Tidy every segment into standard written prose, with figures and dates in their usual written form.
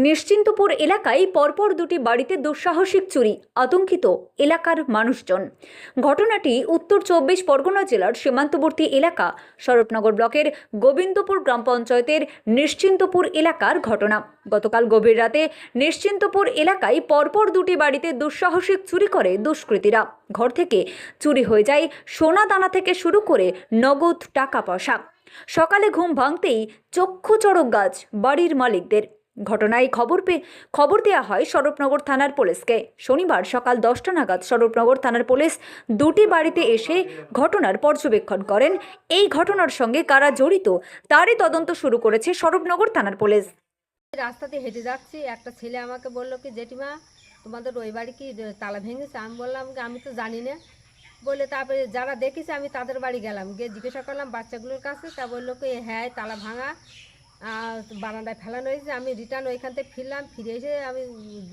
নিশ্চিন্তপুর এলাকায় পরপর দুটি বাড়িতে দুঃসাহসিক চুরি, আতঙ্কিত এলাকার মানুষজন। ঘটনাটি উত্তর 24 পরগনা জেলার সীমান্তবর্তী এলাকা স্বরূপনগর ব্লকের গোবিন্দপুর গ্রাম পঞ্চায়েতের নিশ্চিন্তপুর এলাকার ঘটনা। গতকাল গভীর রাতে নিশ্চিন্তপুর এলাকায় পরপর দুটি বাড়িতে দুঃসাহসিক চুরি করে দুষ্কৃতীরা। ঘর থেকে চুরি হয়ে যায় সোনা দানা থেকে শুরু করে নগদ টাকা পয়সা। সকালে ঘুম ভাঙতেই চক্ষু চড়ক গাছ বাড়ির মালিকদের। ঘটনায় খবর দেওয়া হয় স্বরূপনগর থানার পুলিশকে। শনিবার সকাল 10টা নাগাদ স্বরূপনগর থানার পুলিশ দুটি বাড়িতে এসে ঘটনার পর্যবেক্ষণ করেন। এই ঘটনার সঙ্গে কারা জড়িত তারই তদন্ত শুরু করেছে স্বরূপনগর থানার পুলিশ। রাস্তাতে হেঁটে যাচ্ছি, একটা ছেলে আমাকে বললো কি, জেঠিমা তোমাদের ওই বাড়ি কি তালা ভেঙেছে? আমি বললাম আমি তো জানি না। বলে তারপরে যারা দেখেছে আমি তাদের বাড়ি গেলাম, গিয়ে জিজ্ঞাসা করলাম বাচ্চাগুলোর কাছে। তা বললো কি হ্যাঁ তালা ভাঙা, বারান্দায় ফেলানো হয়েছে। আমি রিটার্ন ওইখান থেকে ফিরলাম, ফিরে এসে আমি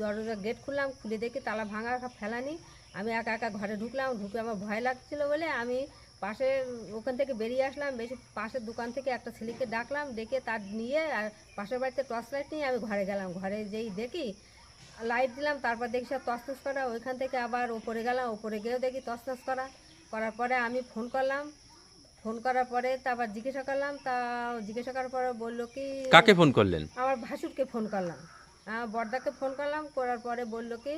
দরজা গেট খুললাম, খুলে দেখি তালা ভাঙা ফেলানি। আমি একা একা ঘরে ঢুকলাম, ঢুকে আমার ভয় লাগছিল বলে আমি পাশে ওখান থেকে বেরিয়ে আসলাম। বেশি পাশের দোকান থেকে একটা ছেলেকে ডাকলাম, ডেকে তার নিয়ে আর পাশের বাড়িতে টর্চ লাইট নিয়ে আমি ঘরে গেলাম। ঘরে যেই দেখি লাইট দিলাম, তারপর দেখি সব তছনছ করা। ওইখান থেকে আবার ওপরে গেলাম, ওপরে গিয়েও দেখি তছনছ করার পরে আমি ফোন করলাম। ফোন করার পরে তারপর জিজ্ঞাসা করলাম, তা জিজ্ঞাসা করার পরে বললো কি, কাকে ফোন করলেন? আমার ভাসুরকে ফোন করলাম, বড়দাকে ফোন করলাম। করার পরে বললো কি,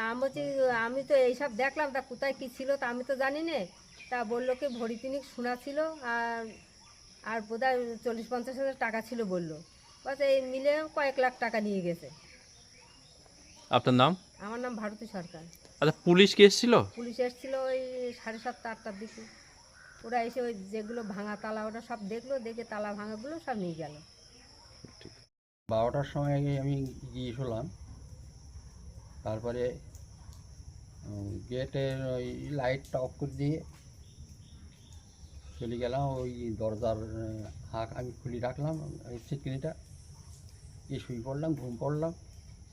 আমি বলছি আমি তো এইসব দেখলাম, তা কোথায় কী ছিল তা আমি তো জানি না। তা বললো কি ভরি তিনিক সোনা ছিল, আর বোধহয় 40-50 হাজার টাকা ছিল বললো। বাস এই মিলে কয়েক লাখ টাকা নিয়ে গেছে। আপনার নাম? আমার নাম ভারতী সরকার। আচ্ছা, পুলিশ কি এসেছিল? পুলিশ এসেছিলো ওই 7:30-8টার দিকে। ওরা এসে ওই যেগুলো ভাঙা তালা ওটা সব দেখলো, দেখে তালা ভাঙাগুলো সব নিয়ে গেল। 12টার সময় আমি গিয়ে শুনলাম। তারপরে গেটের ওই লাইটটা অফ করে দিয়ে চলে গেলাম। ওই দরজার হাঁক আমি খুলে রাখলাম, ওই ছিটকিনিটা গিয়ে শুয়ে পড়লাম, ঘুম পড়লাম।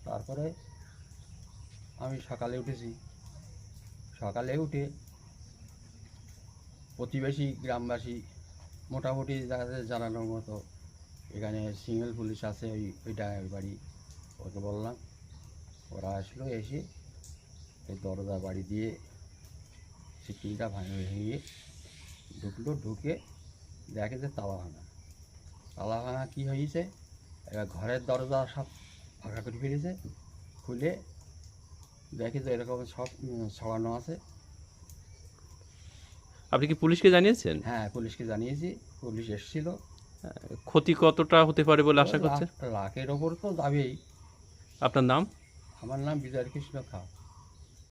তারপরে আমি সকালে উঠেছি। সকালে উঠে প্রতিবেশী গ্রামবাসী মোটামুটি যাদের জানানোর মতো এখানে সিঙ্গেল পুলিশ আছে, ওইটা বাড়ি, ওকে বললাম। ওরা আসলো, এসে এই দরজা বাড়ি দিয়ে সিকিলটা ভেঙে ঢুকলো। ঢুকে দেখে যে তালা ভাঙা কী হয়েছে, এবার ঘরের দরজা সব ফাঁকা করে ফেলেছে। খুলে দেখে যে এরকম সব ছড়ানো আছে। আপনি কি পুলিশকে জানিয়েছেন? হ্যাঁ, পুলিশকে জানিয়েছি, পুলিশ এসেছিল। ক্ষতি কতটা হতে পারে বলে আশা করছেন? লাখের ওপর তো যাবেই। আপনার নাম? আমার নাম বিজয় কৃষ্ণ খাঁ।